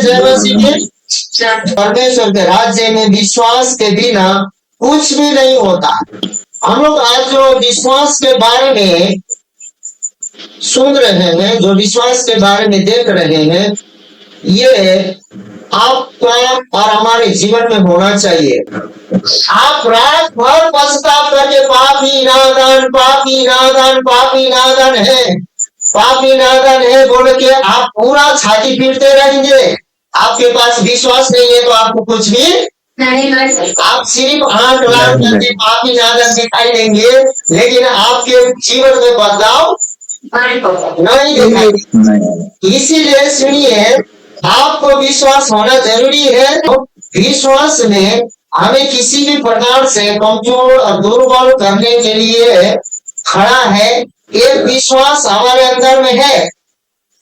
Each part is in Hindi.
जय मसीह। परमेश्वर के राज्य में विश्वास के बिना कुछ भी नहीं होता। हम लोग आज जो विश्वास के बारे में सुन रहे हैं, जो विश्वास के बारे में देख रहे हैं, ये आपका और हमारे जीवन में होना चाहिए। आप रात भर पछताव करके पापी नादान पापी नादान पापी नादान है, पापी नादान है बोल के आप पूरा छाती पीटते रहेंगे। आपके पास विश्वास नहीं है तो आपको कुछ भी नहीं, आप सिर्फ आंख लाल करके पापी नादान दिखाई देंगे, लेकिन आपके जीवन में बदलाव नहीं दिखाई। इसीलिए सुनिए, आपको विश्वास होना जरूरी है। विश्वास में हमें किसी भी प्रकार से कमजोर और दुर्बल करने के लिए खड़ा है। एक विश्वास हमारे अंदर में है,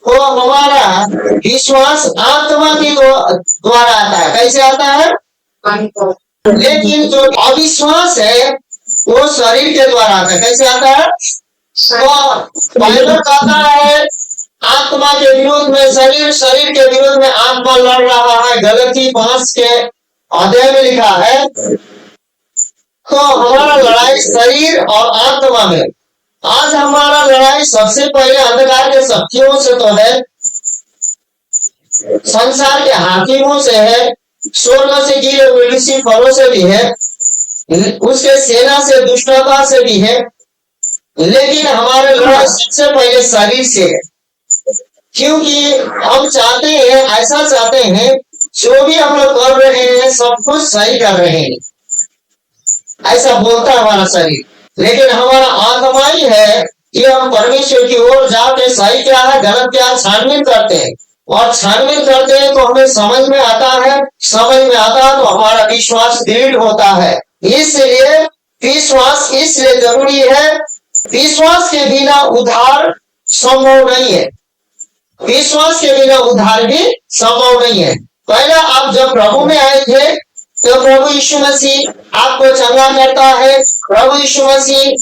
तो हमारा विश्वास आत्मा के द्वारा आता है। कैसे आता है? लेकिन जो अविश्वास है वो शरीर के द्वारा आता है। कैसे आता है? तो बाइबल कहता है आत्मा के विरोध में शरीर, शरीर के विरोध में आत्मा लड़ रहा है। गलती 5 के अध्याय में लिखा है। तो हमारा लड़ाई शरीर और आत्मा में। आज हमारा लड़ाई सबसे पहले अंधकार के शक्तियों से तो है, संसार के हाकिमों से है, स्वर्ग से गिरे हुए लूसीफरों से भी है, उसके सेना से, दुष्टता से भी है। लेकिन हमारे लड़ाई सबसे पहले शरीर से है, क्योंकि हम चाहते हैं, ऐसा चाहते हैं जो भी हम लोग कर रहे हैं सब कुछ सही कर रहे हैं, ऐसा बोलता है हमारा शरीर। लेकिन हमारा आत्मा ही है कि हम परमेश्वर की ओर जाके सही क्या है गलत क्या है छानबीन करते हैं, और छानबीन करते हैं तो हमें समझ में आता है। समझ में आता है तो हमारा विश्वास दृढ़ होता है। इसलिए विश्वास इसलिए जरूरी है। विश्वास के बिना उद्धार संभव नहीं है। विश्वास के बिना उद्धार भी संभव नहीं है। पहले आप जब प्रभु में आए थे तो प्रभु यीशु मसीह आपको चंगा करता है। प्रभु यीशु मसीह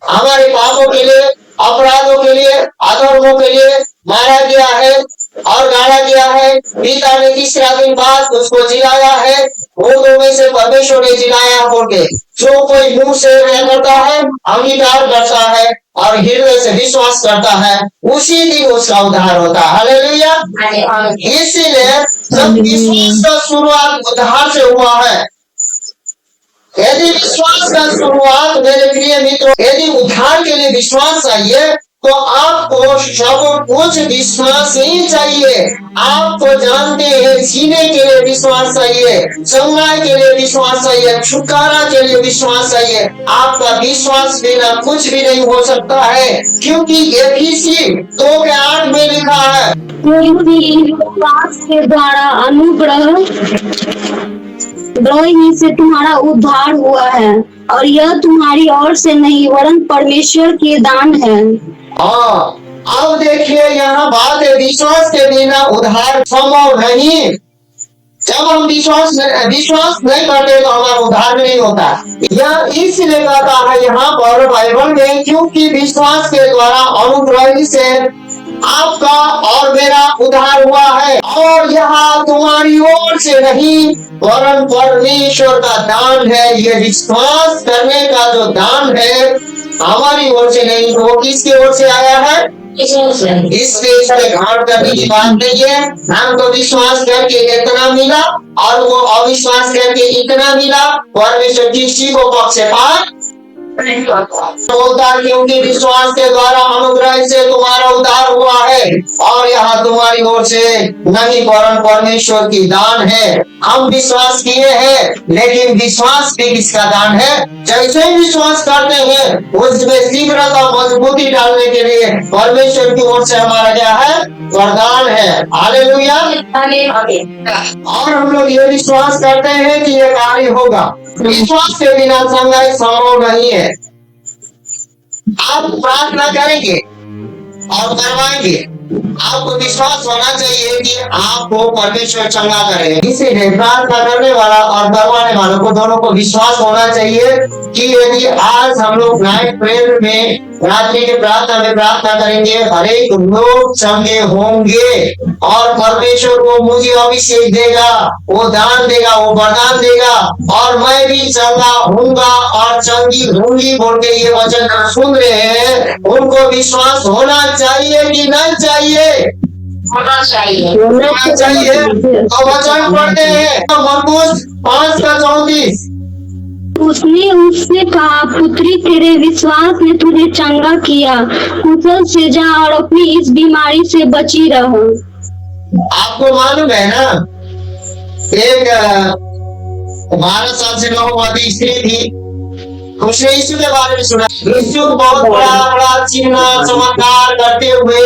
हमारे पापों के लिए, अपराधों के लिए, अधर्मों के लिए मारा गया है और गाड़ा गया है। पिता ने 3 दिन बाद उसको जिलाया है। मुर्दों में से परमेश्वर ने जिलाया बोल के जो कोई मुंह से करता है, अंगीकार करता है और हृदय से विश्वास करता है, उसी दिन उसका उद्धार होता है। हालेलुया। इसीलिए जब विश्वास का शुरुआत उद्धार से हुआ है, यदि विश्वास का शुरुआत मेरे प्रिय मित्रों, यदि उद्धार के लिए विश्वास चाहिए तो आपको सब कुछ विश्वास ही चाहिए। आपको जानते हैं जीने के लिए विश्वास चाहिए, चंगाई के लिए विश्वास चाहिए, छुटकारा के लिए विश्वास चाहिए। आपका विश्वास बिना कुछ भी नहीं हो सकता है, क्योंकि एफिसी 2:8 में लिखा है, विश्वास के द्वारा अनुग्रह ही से तुम्हारा उद्धार हुआ है, और यह तुम्हारी ओर से नहीं वरन परमेश्वर के दान है। हाँ, अब देखिए यहाँ बात है, विश्वास के बिना उद्धार संभव नहीं। जब हम विश्वास नहीं करते तो हमारा उद्धार नहीं होता। यह इसलिए कहता है यहाँ पर बाइबल में, क्योंकि विश्वास के द्वारा अनुग्रह से आपका और मेरा उद्धार हुआ है, और यहाँ तुम्हारी ओर से नहीं वरन परमेश्वर का दान है। ये विश्वास करने का जो दान है हमारी ओर से नहीं, वो किसकी ओर से आया है? इसलिए घाट करने की बात नहीं है। हमको विश्वास करके इतना मिला और वो अविश्वास करके इतना मिला। परमेश्वर किसी को पक्षपात बोलता, क्योंकि विश्वास के द्वारा अनुग्रह से तुम्हारा उद्धार हुआ है, और यहाँ तुम्हारी ओर से नहीं वरन परमेश्वर की दान है। हम विश्वास किए हैं, लेकिन विश्वास भी किसका दान है? जैसे ही विश्वास करते हैं उसमें शीघ्रता मजबूती डालने के लिए परमेश्वर की ओर से हमारा क्या है? वरदान है। हालेलुया। और हम लोग ये विश्वास करते हैं कि ये कार्य होगा। विश्वास के बिना चंगाई संभव नहीं है। आप प्रार्थना करेंगे और करवाएंगे, आपको विश्वास होना चाहिए कि आपको परमेश्वर चंगा करेगा। इसीलिए प्रार्थना करने वाला और करवाने वालों को दोनों को विश्वास होना चाहिए कि यदि आज हम लोग नाइट प्रेयर में रात्रि के प्रार्थना में प्रार्थना करेंगे, हरेक लोग चंगे होंगे और परमेश्वर को मुझे अभिषेक देगा, वो दान देगा, वो वरदान देगा और मैं भी चंगा होऊंगा और चंगी होंगी बोल के ये वचन सुन रहे हैं। उनको विश्वास होना चाहिए कि नहीं चाहिए? होना चाहिए। होना चाहिए। तो वचन पढ़ते हैं मरकुस 5:34। उसने उससे कहा, पुत्री तेरे विश्वास ने तुझे चंगा किया, कुशल से जा और अपनी इस बीमारी से बची रहो। आपको मालूम है ना, एक 12 साल से गर्भवती स्त्री थी, उसने यीशु के बारे में सुना। यीशु बहुत बड़ा बड़ा चिन्ह चमत्कार करते हुए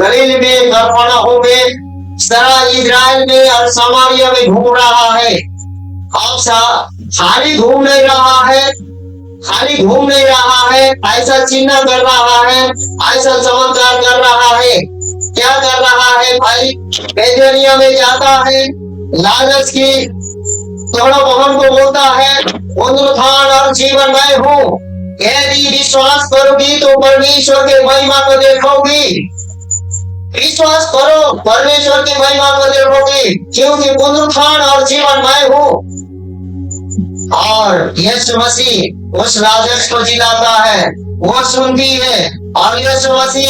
गलील में, कफरनहूम में, सारा इजराइल में और समारिया में घूम रहा है। अब खाली घूम नहीं रहा है, खाली घूम नहीं रहा है, ऐसा चिन्ह कर रहा है, ऐसा चमत्कार कर रहा है। क्या कर रहा है भाई? बेथनिया में जाता है, लाजरस की थोड़ा बहन को बोलता है, पुनरुत्थान और जीवन मैं हूँ, यदि विश्वास करोगी तो परमेश्वर के महिमा को देखोगी। विश्वास करो, परमेश्वर की महिमा को देखोगी, क्योंकि पुनरुत्थान और जीवन मैं हूँ। और यीशु मसीह उस लाजरस को जिलाता है, वो सुनती है और यीशु मसीह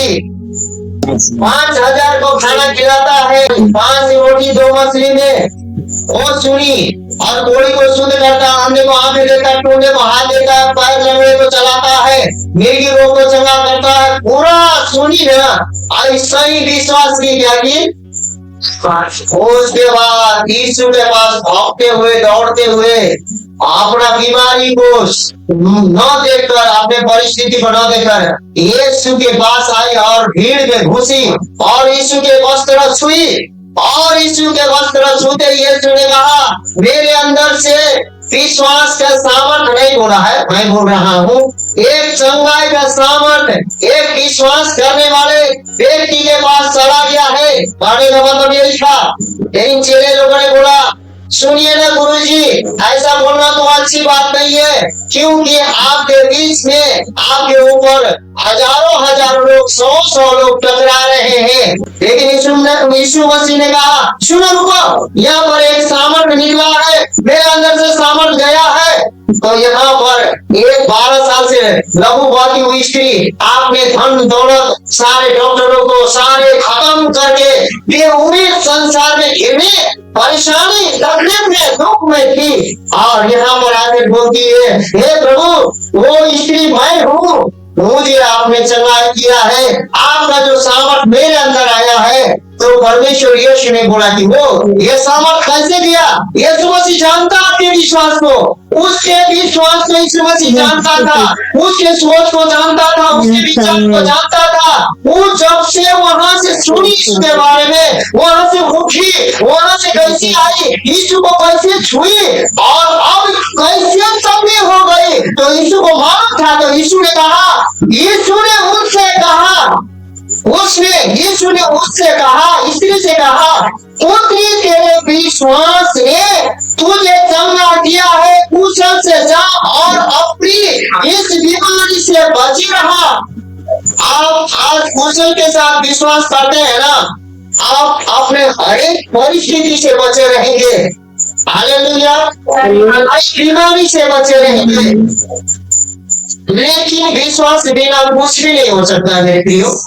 5,000 को खाना खिलाता है, 5 रोटी 2 मछली में। वो सुनी और कोड़ी को शुद्ध करता, अंधे को आंखें देता, टूटे को हाथ देता, पैर लंगड़े को चलाता है, मिर्गी रोग को चंगा करता है। पूरा सुनी ना, ऐसा ही विश्वास की क्या की। उसके बाद यीशु के पास भागते हुए दौड़ते हुए अपना बीमारी को न देखकर, अपने परिस्थिति को न देखकर यीशु के पास आई और भीड़ में घुसी और यीशु के वस्त्र छुई और यीशु के वस्त्र छूते यीशु ने कहा, मेरे अंदर से विश्वास का सामर्थ नहीं बोला है, मैं बोल रहा हूँ एक चंगाई का सामर्थ एक विश्वास करने वाले व्यक्ति के पास चला गया है। कहने का मतलब यही था। लेकिन चेले लोगों ने बोला, सुनिए ना गुरुजी, ऐसा बोलना तो अच्छी बात नहीं है, क्योंकि आपके बीच में आपके ऊपर हजारों लोग 100 लोग टकरा रहे हैं। लेकिन यीशु मसीह ने कहा, सुनो रुको, यहाँ पर एक सामर्थ निकला है, मेरे अंदर से सामर्थ गया है। तो यहाँ पर एक 12 साल से गर्भवती हुई स्त्री आपने धन दौलत सारे डॉक्टरों को सारे खत्म करके बेउम्मीद संसार में घिरने परेशानी तकलीफ में दुख में थी और यहाँ पर आकर बोलती है, हे प्रभु वो स्त्री मैं हूँ, मुझे आपने चंगा किया है, आपका जो सामर्थ मेरे अंदर आया है। तो परमेश्वर यीशु ने बोला कि वो ये सामर्थ कैसे दिया? यीशु मसीह जानता आपके विश्वास को, उसके विश्वास को यीशु मसीह जानता था, उसके सोच को जानता था, उसके विचार को जानता था। वो जब से वहां से सुनी इसके बारे में, वहां से उठी, वहां से कैसी आई, यीशु को कैसे छुई और अब कैसे चंगी हो गई, तो यीशु को मालूम था। तो यीशु ने कहा, यीशु ने उससे कहा, यीशु ने उससे कहा, स्त्री से कहा, पुत्री तेरे विश्वास ने तुझे चंगा किया है, कुशल से जा और अपनी इस बीमारी से बची रहा। आप आज कुशल के साथ विश्वास करते हैं ना, आप अपने हर एक परिस्थिति से बचे रहेंगे। हालेलुया, बीमारी से बचे रहेंगे। लेकिन विश्वास के बिना कुछ भी नहीं हो सकता मेरे प्रियो।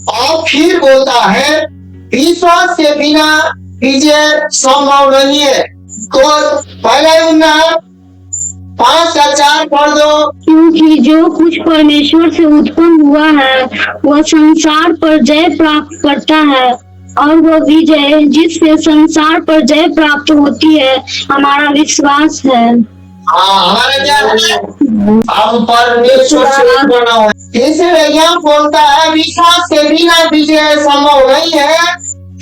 और फिर बोलता है, विश्वास के बिना विजय संभव नहीं है। तो पहले 5:4 पढ़ दो। क्योंकि जो कुछ परमेश्वर से उत्पन्न हुआ है वह संसार पर जय प्राप्त करता है, और वह विजय जिससे संसार पर जय प्राप्त होती है हमारा विश्वास है। हमारा क्या है? हम परमेश्वर से उत्पन्न हुए। इसलिए यहाँ बोलता है, विश्वास के बिना विजय संभव नहीं है,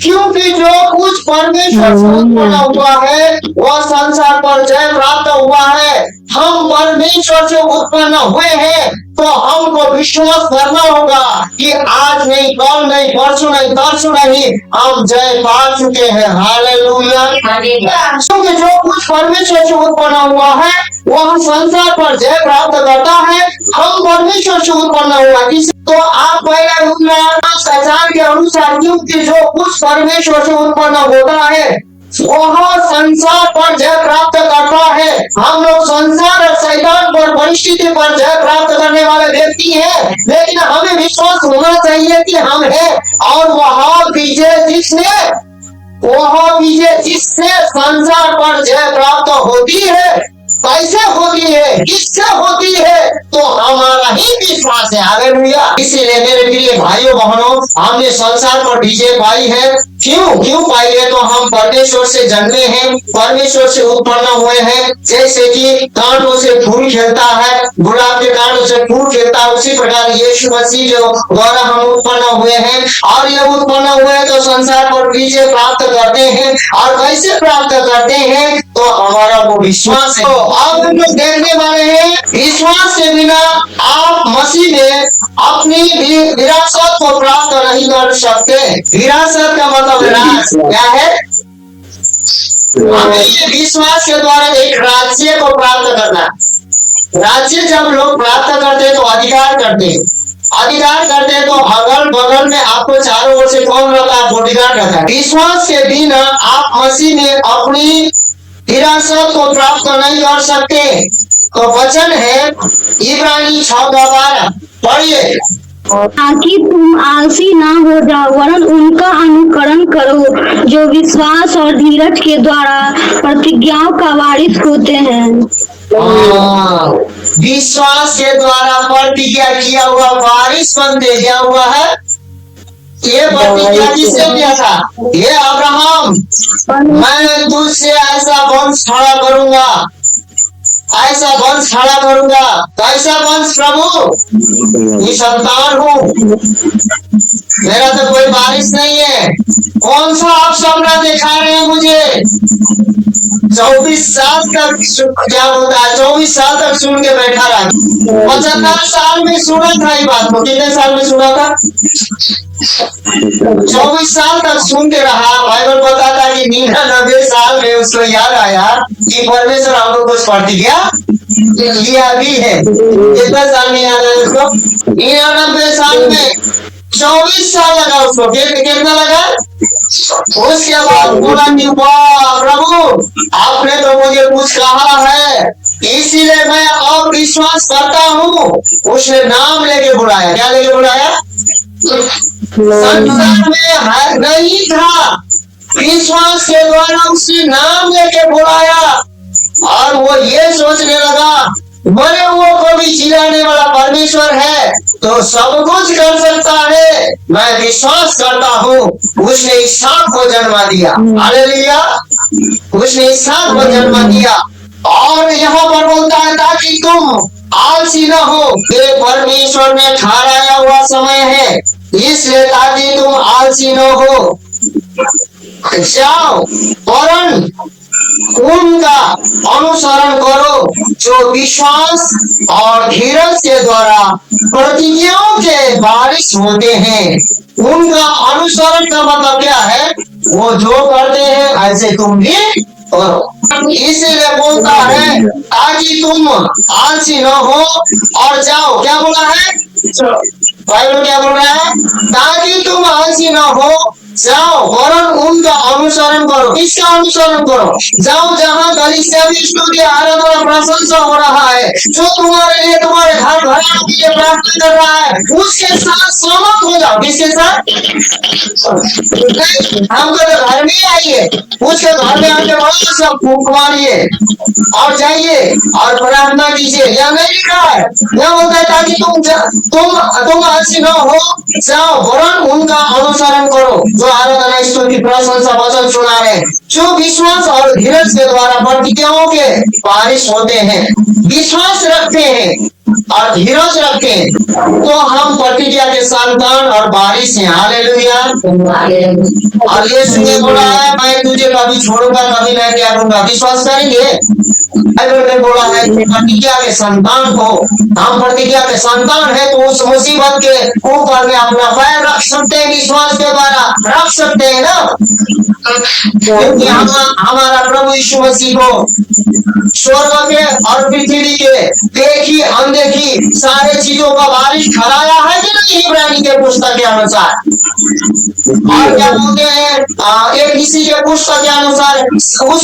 क्योंकि जो कुछ परमेश्वर से उत्पन्न हुआ है वह संसार पर जय प्राप्त हुआ है। हम परमेश्वर परमेश्वर से उत्पन्न हुए हैं तो हमको विश्वास करना होगा कि आज नहीं, कल नहीं, परसों नहीं, तरसों नहीं, हम जय पा चुके हैं। हालेलुया। क्योंकि जो कुछ परमेश्वर से उत्पन्न हुआ है वह संसार पर जय प्राप्त करता है। हम परमेश्वर से उत्पन्न हुआ किसी तो आप पहले पहचान के अनुसार, क्योंकि जो कुछ परमेश्वर से उत्पन्न होता है वह संसार पर जय प्राप्त करता है। हम लोग संसार और शैतान पर, परिस्थिति पर जय प्राप्त करने वाले व्यक्ति हैं, लेकिन हमें विश्वास होना चाहिए कि हम हैं और वह विजय जिससे संसार पर जय प्राप्त होती है। कैसे होती है, किससे होती है? तो हमारा ही विश्वास है। हालेलुया। इसीलिए मेरे प्रिय भाइयों बहनों, हमने संसार पर विजय पाई है। क्यों पाई है? तो हम परमेश्वर से जन्मे हैं, परमेश्वर से उत्पन्न हुए हैं। जैसे कि कांटों से फूल खिलता है, गुलाब के कांटों से फूल खिलता है, उसी प्रकार यीशु मसीह जो द्वारा हम उत्पन्न हुए हैं और ये उत्पन्न हुए तो संसार पर विजय प्राप्त करते हैं। और कैसे प्राप्त करते हैं? तो हमारा वो विश्वास है। अब हम लोग देखने वाले हैं, विश्वास के बिना आप मसीह में अपनी विरासत को प्राप्त नहीं कर सकते। विरासत का मतलब क्या है? हमें ये विश्वास के द्वारा एक राज्य को प्राप्त करना। राज्य जब लोग प्राप्त करते हैं तो अधिकार करते हैं। अधिकार करते हैं तो अगल बगल में आपको चारों ओर से कौन रहता है? बॉडीगार्ड रहता है। विश्वास के बिना आप मसीह में अपनी विरासत को प्राप्त नहीं कर सकते। तो वचन है इब्रानी 6:12, पढ़िए। ताकि तुम आलसी ना हो जाओ, वरन उनका अनुकरण करो जो विश्वास और धीरज के द्वारा प्रतिज्ञाओं का वारिस होते हैं। विश्वास के द्वारा प्रतिज्ञा किया हुआ वारिस बनते क्या हुआ है? ये प्रतिज्ञा किससे किया था? ये अब्राहम, मैं तुझसे ऐसा वंश खड़ा करूंगा, ऐसा वंश खड़ा करूंगा। कैसा वंश प्रभु? ये संतान हूँ, मेरा तो कोई वारिस नहीं है। कौन सा आप सपना दिखा रहे हैं मुझे? 24 साल तक क्या होता है? 24 साल तक सुन के बैठा रहा। 75 साल में सुना था ये बात को। कितने साल में सुना था? 24 साल तक सुनते रहा। बाइबल बताता है कि 99 साल में उसको याद आया कि परमेश्वर हमको कुछ प्रतिज्ञा किया भी है। कितना साल में याद आया उसको? 99 साल में 24 साल लगा उसको। कितना लगा? उसके बाद बोला कि वाह प्रभु, आपने तो मुझे कुछ कहा है, इसीलिए मैं अब विश्वास करता हूँ। उसने नाम लेके बुलाया। क्या लेके बुलाया? संसार में नहीं था, विश्वास के द्वारा उसने नाम लेके बुलाया और वो ये सोचने लगा मरे वो कभी जिलाने वाला परमेश्वर है तो सब कुछ कर सकता है, मैं विश्वास करता हूँ। उसने इसहाक को जन्म दिया। हालेलुया। उसने इसहाक को जन्म दिया और यहाँ पर बोलता है ताकि तुम आलसी न हो, ये परमेश्वर ने ठहराया हुआ समय है, इसलिए ताकि तुम आलसी न हो जाओ, वरन उनका अनुसरण करो जो विश्वास और धीरज के द्वारा प्रतिज्ञाओं के वारिस होते हैं। उनका अनुसरण का मतलब क्या है? वो जो करते हैं ऐसे तुम भी करो। इसीलिए बोलता है ताकि तुम आलसी न हो और जाओ। क्या बोला है? बाइबल क्या बोल रहा है? ताकि तुम आलसी न हो जाओ, वरन उनका अनुसरण करो। किसका अनुसरण करो? जाओ जहाँ कलीसिया में स्तुति, आराधना, प्रशंसा हो रहा है, जो तुम्हारे लिए तुम्हारे घर घराने के लिए प्रार्थना कर रहा है, उसके साथ सहमत हो जाओ। किसके साथ? हमको तो घर में आइए, उसके घर में आके बड़ा सब फूंक मारिए और जाइए और प्रार्थना कीजिए। या नहीं लिखा है? यह बोलता है ताकि तुम आलसी न हो जाओ, वरन उनका अनुसरण करो जो आराधना, स्तुति, प्रशंसा, वचन सुना रहे, जो विश्वास और धीरज के द्वारा प्रतिज्ञाओं के वारिस होते हैं, विश्वास रखते हैं और धीरज रखें तो हम प्रतिज्ञा के संतान और बारिश हैं। हालेलुया। और यीशु ने बोला है मैं तुझे कभी छोड़ूंगा कभी नहीं त्यागूंगा। विश्वास करेंगे? बाइबल में बोला है प्रतिज्ञा के संतान हो, हम प्रतिज्ञा के संतान है तो उस मुसीबत के ऊपर में अपना पैर रख सकते हैं, विश्वास के द्वारा रख सकते हैं ना। क्योंकि हम हमारा प्रभु यीशु मसीह को स्वर्ग के और पृथ्वी के देखी अनदेखी सारे चीजों का बारिश ठहराया है कि नहीं इब्रानी के पुस्तक के अनुसार। और क्या बोलते हैं एक किसी के पुस्तक के अनुसार उसको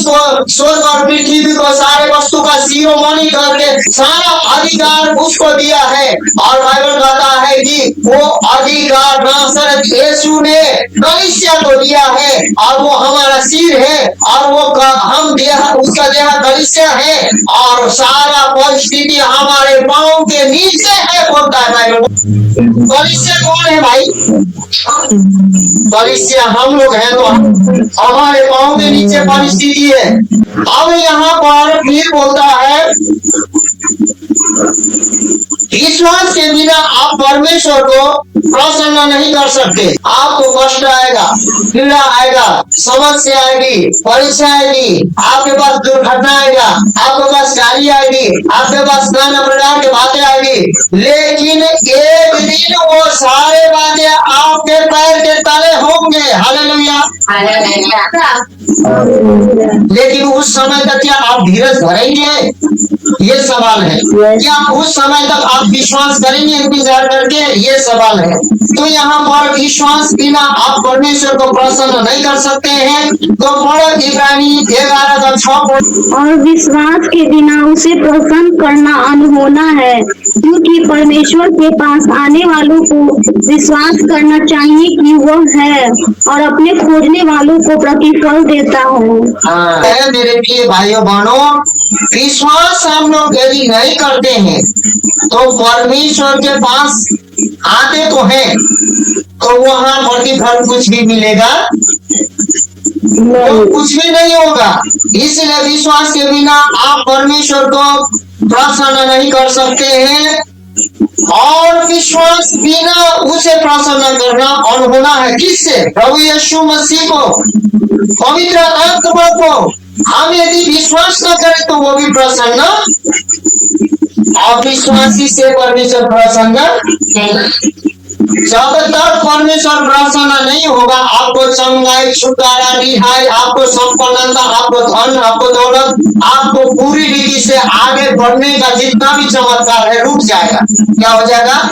स्वर्ग और पृथ्वी को सारे वस्तु का शिरोमणि करके सारा अधिकार उसको दिया है। और बाइबल कहता है कि वो अधिकार नासरत यीशु ने कलीसिया को दिया है और वो हमारा सिर है और वो हम देह उसका देह कलीसिया है और सारा परिस्थिति हमारे पांव के नीचे है बोलता है बाइबल। कलीसिया कौन है भाई? कलीसिया हम लोग हैं तो हमारे पांव के नीचे परिस्थिति है। अब यहाँ पर फिर बोलता है विश्वास के बिना आप परमेश्वर को प्रसन्न नहीं कर सकते। आपको कष्ट आएगा, पीड़ा आएगा, समस्या आएगी, परीक्षा आएगी, आपके पास दुर्घटना आएगा, आपके पास गाली आएगी, आपके पास नाना प्रकार की बातें आएगी, लेकिन एक दिन वो सारे बातें आपके पैर के तले होंगे। हालेलुया। लेकिन उस समय तक क्या आप धीरज धरेंगे? ये सवाल है। क्या उस समय तक आप विश्वास करेंगे इंतजार करके? ये सवाल है। तो यहाँ पर विश्वास बिना आप परमेश्वर को प्रसन्न नहीं कर सकते हैं। तो पढ़ो इब्रानी 11:6। और विश्वास के बिना उसे प्रसन्न करना अनहोना है, क्योंकि परमेश्वर के पास आने वालों को विश्वास करना चाहिए कि वो है और अपने खोजने वालों को प्रतिफल देता हो। मेरे प्रिय भाइयों बहनों, विश्वास हम लोग यदि नहीं करते हैं तो परमेश्वर के पास आते तो हैं तो वहां प्रतिफल कुछ भी मिलेगा तो कुछ भी नहीं होगा। इसलिए विश्वास के बिना आप परमेश्वर को प्रसन्न नहीं कर सकते हैं और विश्वास बिना उसे प्रसन्न करना अनहोना है। किससे? प्रभु यीशु मसीह को, पवित्र आत्मा को। हम यदि विश्वास न करें तो वो भी प्रसन्न, और विश्वासी से परमेश्वर प्रसन्न नहीं। जब तक परमेश्वर प्रसन्न नहीं होगा, आपको चंगाई, छुटकारा, रिहाई, आपको संपन्नता, आपको धन, आपको दौलत, आपको पूरी रीति से आगे बढ़ने का जितना भी चमत्कार है रुक जाएगा। क्या हो जाएगा?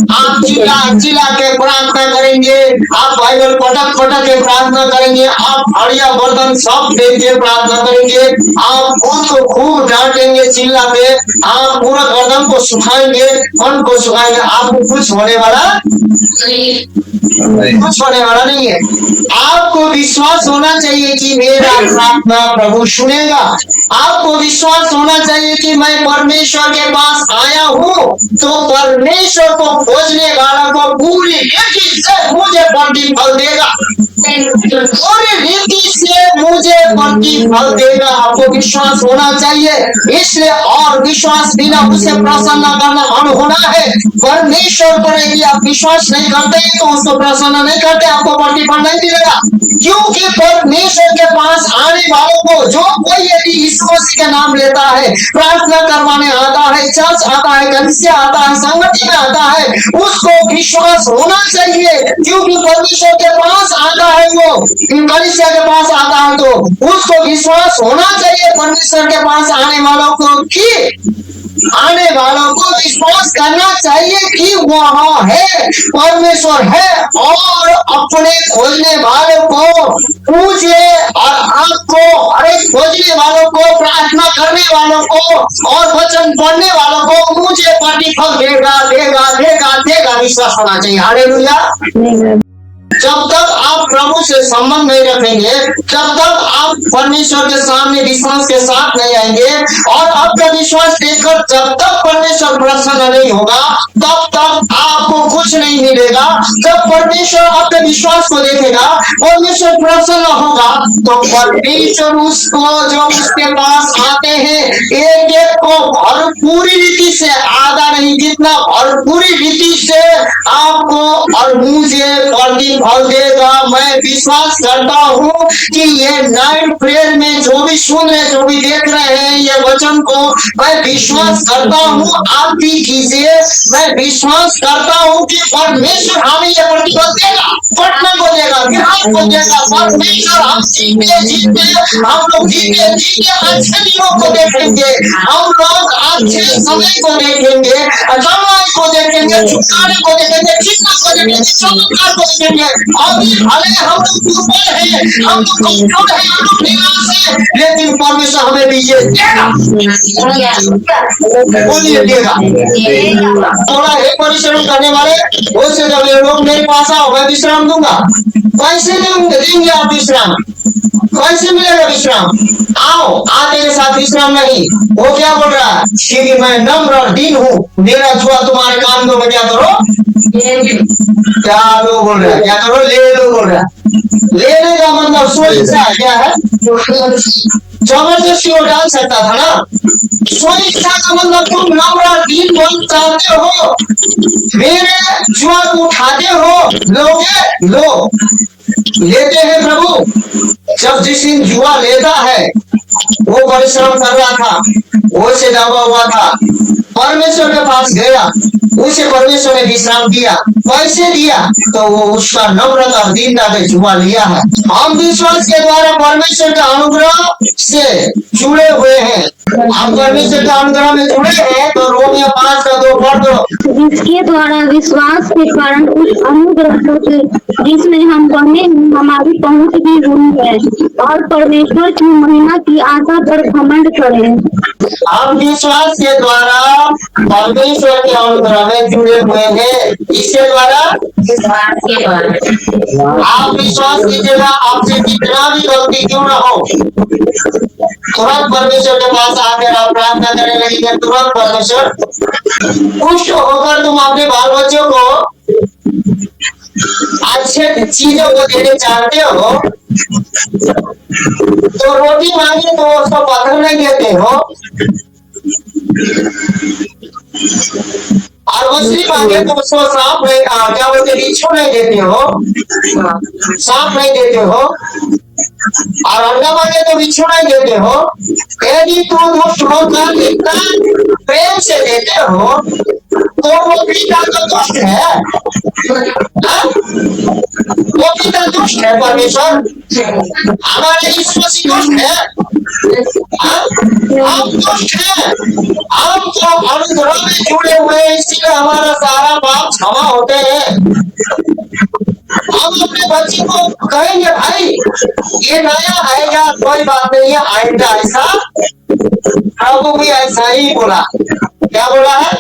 आप चिल्ला के प्रार्थना करेंगे, आप बाइबल पटक के प्रार्थना करेंगे, आप हड़िया बर्तन सब देख के प्रार्थना करेंगे, आप खुद को खूब डांटेंगे चिल्ला के, आप पूरा गर्दन को सुखाएंगे, मन को सुखाएंगे, आपको कुछ होने वाला नहीं है। आपको विश्वास होना चाहिए कि मेरा प्रार्थना प्रभु सुनेगा। आपको विश्वास होना चाहिए कि मैं परमेश्वर के पास आया हूँ तो परमेश्वर को खोजने वाला को पूरी रीति से मुझे प्रतिफल देगा, पूरी रीति से मुझे प्रतिफल देगा। आपको विश्वास होना चाहिए। इसलिए और विश्वास बिना उसे प्रसन्न करना अनहोना है। परमेश्वर पर यदि आप विश्वास नहीं करते हैं तो उसको प्रसन्न नहीं करते, आपको प्रतिफल नहीं मिलेगा। क्योंकि परमेश्वर के पास आने वालों को जो कोई यदि यीशु मसीह का नाम लेता है, प्रार्थना करवाने आता है, चर्च आता है, कलीसिया आता है, संगति में आता है, उसको विश्वास होना चाहिए। क्योंकि परमेश्वर के पास आता है, वो कलीसिया के पास आता है तो उसको विश्वास होना चाहिए परमेश्वर के पास आने वालों को, कि आने वालों को विश्वास करना चाहिए कि वहाँ है, परमेश्वर है और अपने खोजने वालों को पूछे और आपको अरे खोजने वालों को, प्रार्थना करने वालों को और वचन पढ़ने वालों को मुझे प्रतिफल देगा देगा देगा देगा विश्वास होना चाहिए। हालेलुया। जब तक आप प्रभु से संबंध नहीं रखेंगे, जब तक आप परमेश्वर के सामने विश्वास के साथ नहीं आएंगे और आपका विश्वास देखकर जब तक परमेश्वर प्रसन्न नहीं होगा तब तक आपको कुछ नहीं मिलेगा। जब परमेश्वर आपके विश्वास को देखेगा, परमेश्वर प्रसन्न होगा तो परमेश्वर उसको जो उसके पास आते हैं एक एक को भरपूरी रीति से, आधा नहीं जितना भरपूरी रीति से आपको और मुझे प्रतिफल देगा। मैं विश्वास करता हूँ कि ये नाइट प्रेयर में जो भी सुन रहे, जो भी देख रहे हैं ये वचन को, मैं विश्वास करता हूँ आप भी कीजिए। मैं विश्वास करता हूँ कि परमेश्वर हमें ये प्रतिफल देगा, पटना को देगा, बिहार को देगा। परमेश्वर हम जीते जीते, हम लोग जीते जीते अच्छे दिनों को देखेंगे, हम लोग अच्छे समय को देखेंगे, समय को देखेंगे, छुटकारे को देखेंगे, जीतना को देखेंगे, चमत्कार को देखेंगे। अभी भले हम लोग दुर्बल हैं, हम लोग कमजोर हैं, हम लोग निराश हैं, लेकिन परमेश्वर हमें भी ये देगा। बोलिए देगा। थोड़ा है परिश्रम करने वाले, उससे जब ये लोग मेरे पास आओ मैं विश्राम दूंगा। कैसे देंगे आप विश्राम? कैसे मिलेगा विश्राम? आओ, आते के साथ विश्राम नहीं। वो क्या बोल रहा है कि मैं नम्र और दीन हूँ, मेरा जुआ तुम्हारे कान दो, मैं क्या करो? क्या लो बोल रहा है? क्या करो? ले लो बोल रहा है। लेने का मतलब सो इच्छा क्या है? जबरदस्ती वो डाल सकता था ना। सो इच्छा का मतलब तुम नम्र और दीन बन चाहते हो, मेरे जुआ को उठाते हो, लोगे लो। लेते हैं प्रभु। जब जिस दिन जुआ लेता है वो परिश्रम कर रहा था, वो से दबा हुआ था, परमेश्वर के पास गया, उसे परमेश्वर ने विश्राम दिया। कैसे दिया? तो वो उसका नम्रता और दीनता से जुआ लिया है। हम विश्वास के द्वारा परमेश्वर के अनुग्रह से जुड़े हुए हैं। आप परमेश्वर के अनुग्रह में जुड़े हैं तो रोमियो 5:2 पढ़ दो। जिसके द्वारा विश्वास के कारण उस अनुग्रह से जिसमें हम बने हमारी पहुंच भी हुई है, और परमेश्वर की महिमा की आशा पर घमंड करें। हम विश्वास के द्वारा परमेश्वर के अनुग्रह में जुड़े हुए हैं। इसके द्वारा आप विश्वास कीजिएगा, आपसे कितना भी गलती क्यों ना हो, तुरंत परमेश्वर के पास आकर आप प्रार्थना करने लगेंगे, तुरंत परमेश्वर खुश होकर तुम अपने बाल बच्चों को अच्छे चीजों को देने चाहते हो, तो रोटी मांगे तो उसको पत्थर नहीं देते हो, और मछली मांगे तो उसको सांप नहीं, क्या बोलते, बिच्छू नहीं देते हो, सांप नहीं देते हो, और अंडा मांगे तो बिच्छू नहीं देते हो। यदि तुम दुष्ट होकर इतना प्रेम से देते हो तो वो पिता तो दुष्ट है, वो पिता दुष्ट है। परमेश्वर हमारे यीशु मसीह दुष्ट है, हम दुष्ट हैं, हम तो अनुग्रह में जुड़े हुए हैं, इसलिए हमारा सारा पाप क्षमा होते हैं। हम अपने बच्चे को कहेंगे भाई ये नया आएगा, कोई बात नहीं है, आएगा ऐसा। प्रभु भी ऐसा ही बोला, क्या बोला है?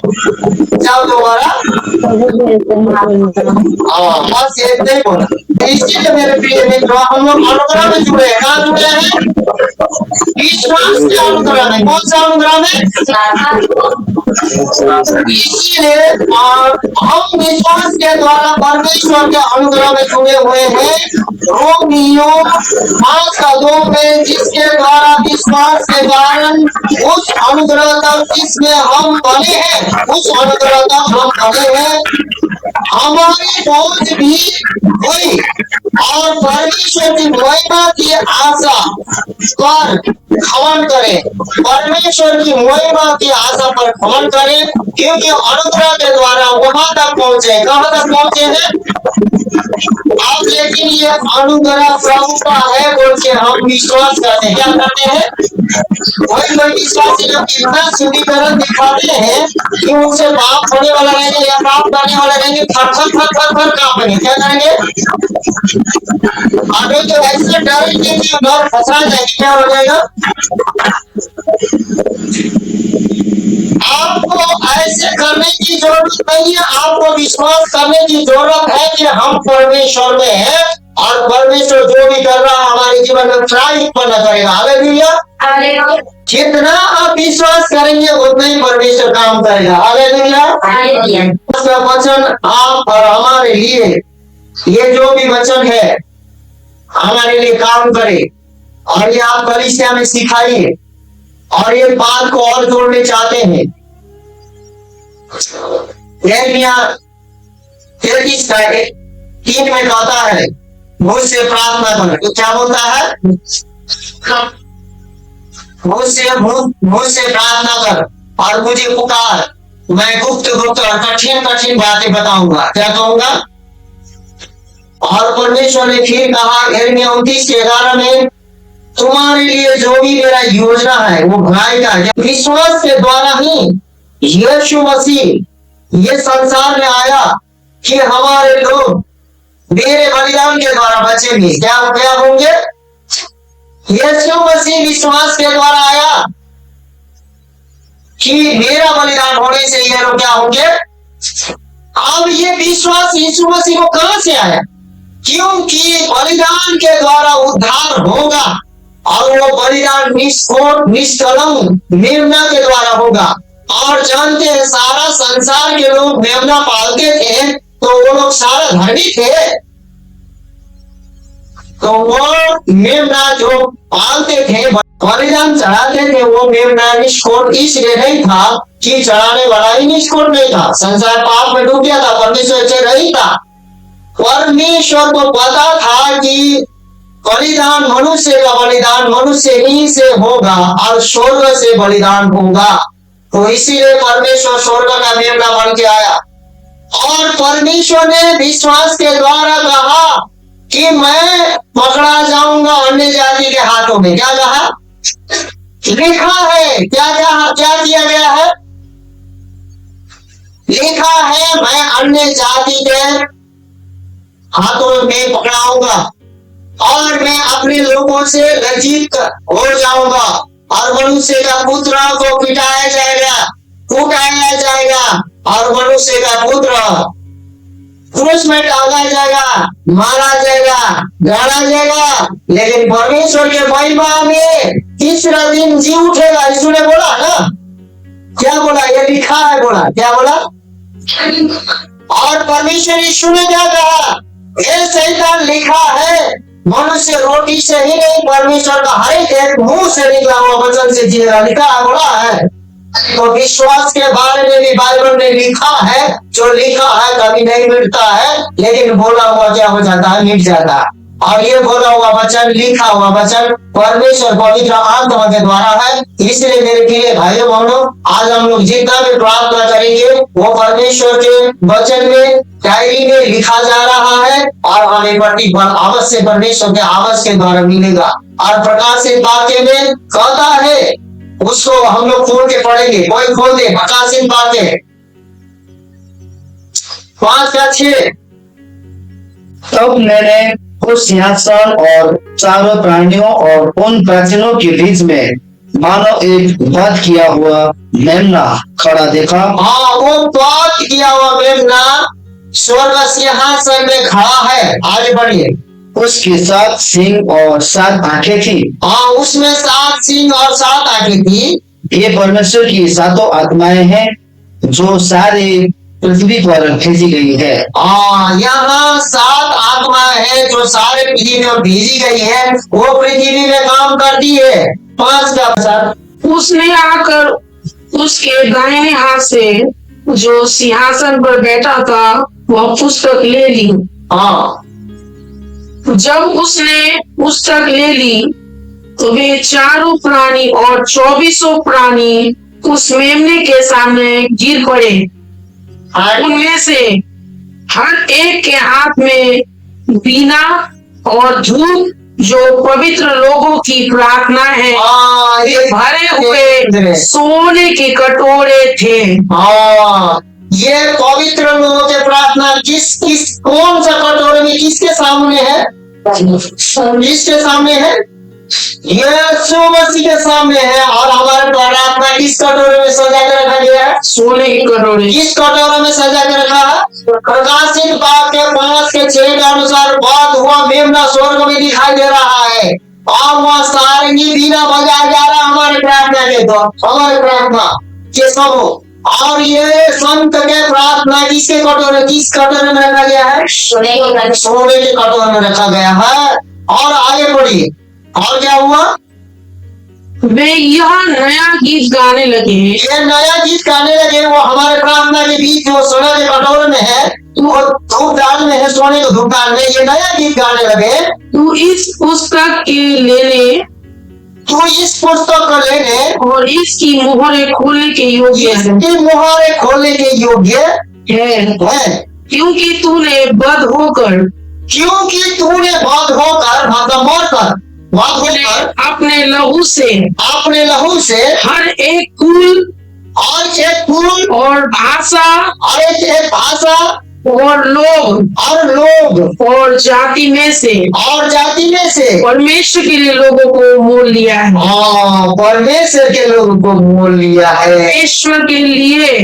जाओ दोबारा, बस ये नहीं बोला। इसलिए मेरे प्रिय मित्रों, हम लोग अनुग्रह में जुड़े हैं। कहाँ जुड़े हैं? विश्वास के अनुग्रह में। कौन सा अनुग्रह में? इसलिए हम विश्वास के द्वारा परमेश्वर के अनुग्रह में जुड़े हुए हैं। रोमियो 5:2 में जिसके द्वारा विश्वास के कारण उस अनुग्रह तक जिसमें हम बने हैं, उस अनुग्रह तक हम बने हैं, हमारी पहुंच भी हुई, और परमेश्वर की महिमा की आशा पर घमंड करें। परमेश्वर की महिमा की आशा पर घमंड करें, क्योंकि अनुग्रह के द्वारा वहां तक पहुंचे। कहां तक पहुंचे हैं आप? लेकिन ये अनुग्रह प्रभु का है बोल के हम विश्वास करते हैं। क्या करते हैं? वही लोग विश्वासी लोग इतना शुद्धिकरण दिखाते हैं कि उनसे पाप होने वाला रहेंगे या पाप करने वाला रहेंगे, थर कांपेंगे। क्या करेंगे? अभी तो ऐसे डरेंगे कि डर फंसा जाएंगे। क्या हो जाएगा? आपको ऐसे करने की जरूरत नहीं है, आपको विश्वास करने की जरूरत है कि हम परमेश्वर में हैं, और परमेश्वर जो भी कर रहा है हमारे जीवन में ट्राई उत्पन्न करेगा। हालेलुया। जितना आप विश्वास करेंगे उतना ही परमेश्वर काम करेगा। हालेलुया। उसका वचन आप और हमारे लिए, ये जो भी वचन है हमारे लिए काम करे। और ये आप कलीसिया में सिखाइए और ये बात को और जोड़ने चाहते हैं। यिर्मयाह 33:3 में कहता है मुझसे प्रार्थना कर। तो क्या बोलता है? मुझसे प्रार्थना कर और मुझे पुकार, मैं गुप्त गुप्त और कठिन कठिन बातें बताऊंगा। क्या कहूंगा? और परमेश्वर ने फिर कहा यिर्मयाह 29:11 में, तुम्हारे लिए जो भी मेरा योजना है वो भलाई का है। विश्वास के द्वारा ही यीशु मसीह ये संसार में आया कि हमारे लोग मेरे बलिदान के द्वारा बचेंगे। क्या होंगे? यीशु मसीह विश्वास के द्वारा आया कि मेरा बलिदान होने से ये लोग क्या होंगे। अब ये विश्वास यीशु मसीह को कहां से आया? क्योंकि बलिदान के द्वारा उद्धार होगा और वो बलिदान निष्कलंक मेमना के द्वारा होगा। और जानते हैं सारा संसार के लोग मेमना पालते थे तो वो लोग सारा धर्मी थे। तो वो मेमना जो पालते थे, बलिदान चढ़ाते थे, वो मेमना निष्कोट इसलिए नहीं था कि चढ़ाने वाला ही निष्कोट नहीं था। संसार पाप में डूब गया था, परमेश्वर से नहीं था। परमेश्वर को पता था कि बलिदान मनुष्य का बलिदान मनुष्य ही से होगा और स्वर्ग से बलिदान होगा। तो इसीलिए परमेश्वर स्वर्ग का मेमना बन के आया। और परमेश्वर ने विश्वास के द्वारा कहा कि मैं पकड़ा जाऊंगा अन्य जाति के हाथों में। क्या कहा? लिखा है। क्या किया गया है? लिखा है मैं अन्य जाति के हाथों में पकड़ाऊंगा और मैं अपने लोगों से लज्जित हो जाऊंगा और मनुष्य का पुत्र को पिटाया जाएगा, कुटाया जाएगा और मनुष्य का पुत्र क्रूस में टांगा जाएगा, मारा जाएगा, गाड़ा जाएगा। लेकिन परमेश्वर के महिमा में तीसरा दिन जी उठेगा। यीशु ने बोला ना, क्या बोला? ये लिखा है बोला। क्या बोला? और परमेश्वर यीशु ने क्या कहा? ये शैतान लिखा है मनुष्य रोटी से ही नहीं परमेश्वर का हर एक मुंह से निकला हुआ वचन से जिएगा। लिखा है, बोला है। तो विश्वास के बारे में भी बाइबल में लिखा है, जो लिखा है कभी नहीं मिटता है, लेकिन बोला हुआ क्या हो जाता है? मिट जाता है। और ये बोला हुआ वचन, लिखा हुआ वचन परमेश्वर पवित्र आत्मा के द्वारा है। इसलिए मेरे प्रिय भाइयों बहनों, आज हम लोग जितना भी प्रार्थना करेंगे वो परमेश्वर के वचन में डायरी में लिखा जा रहा है और हमें प्रतिफल अवश्य परमेश्वर के आवाज के द्वारा मिलेगा। और प्रकाशित वाक्य में कहता है, उसको हम लोग खोल के पढ़ेंगे। कोई खोल दे प्रकाशित वाक्य 5:6। तब मैंने उस सिंहासन और चारों प्राणियों और उन प्राचीनों के बीच में मानो एक वध किया हुआ मेमना खड़ा देखा। हाँ, वो वध किया हुआ मेमना स्वर्ग सिंहासन में खड़ा है। आगे बढ़िए। उसके 7 सींग और 7 आंखें थी। हाँ, उसमें 7 सींग और 7 आंखें थी। ये परमेश्वर की 7 आत्माएं हैं जो सारे पृथ्वी पर भेजी गई है। यहाँ 7 आत्माएं हैं जो सारे पृथ्वी में भेजी गई है। वो पृथ्वी में काम करती है। 5 उसने आकर उसके दाहिने हाथ से जो सिंहासन पर बैठा था वह पुस्तक ले ली। हाँ, जब उसने पुस्तक ले ली तो वे चारों प्राणी और 24 प्राणी उस मेमने के सामने गिर पड़े। उनमें से हर एक के हाथ में बीना और धूप जो पवित्र लोगों की प्रार्थना है ये भरे हुए सोने के कटोरे थे। ये पवित्र लोगों के प्रार्थना कौन सा कटोरे में किसके सामने है? किसके सामने है? यीशु मसीह के सामने है। और हमारे प्रार्थना किस कटोरे में सजा के रखा गया है? सोने के कटोरे। किस कटोरे में सजा के रखा है? प्रकाशित वाक्य 5:6 के अनुसार बात हुआ मेमना स्वर्ग में दिखाई दे रहा है और वहाँ सारंगी बीना बजाया जा रहा है हमारे प्रार्थना के द्वारा, हमारे प्रार्थना के समूह। और ये संत के प्रार्थना किसके कटोरे, किस कटोरे में रखा गया है? सोने के कटोरे में रखा गया है। और आगे बढ़िए। और क्या हुआ? वे यह नया गीत गाने लगे, ये नया गीत गाने लगे। वो हमारे प्रार्थना के बीच जो सोने के कटोरे में है, वो धूपदान में है, सोने के धूपदान में ये नया गीत गाने लगे। तू इस पुस्तक के लेने तो इस पुस्तक को लेने और इसकी मुहरें खोलने के योग्य है, इसकी मुहरें खोलने के योग्य है, क्योंकि तूने बद होकर मतलब मरकर अपने लहू से हर एक कुल और भाषा और लोग और जाति में से परमेश्वर के लिए लोगों को मोल लिया है। परमेश्वर के लोगों को मोल लिया है। परमेश्वर के लिए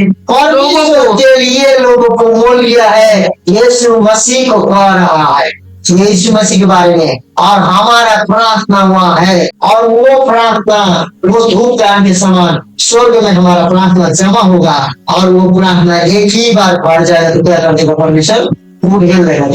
लोगों को मोल लिया है। यीशु मसीह को कह रहा है, यीशु मसीह के बारे में। और हमारा प्रार्थना वहाँ है, और वो प्रार्थना वो धूपदान के समान स्वर्ग में हमारा प्रार्थना जमा होगा, और वो प्रार्थना एक ही बार पढ़ जाएगा तो क्या कर देगा परमेश्वर? पूर्ण देगा।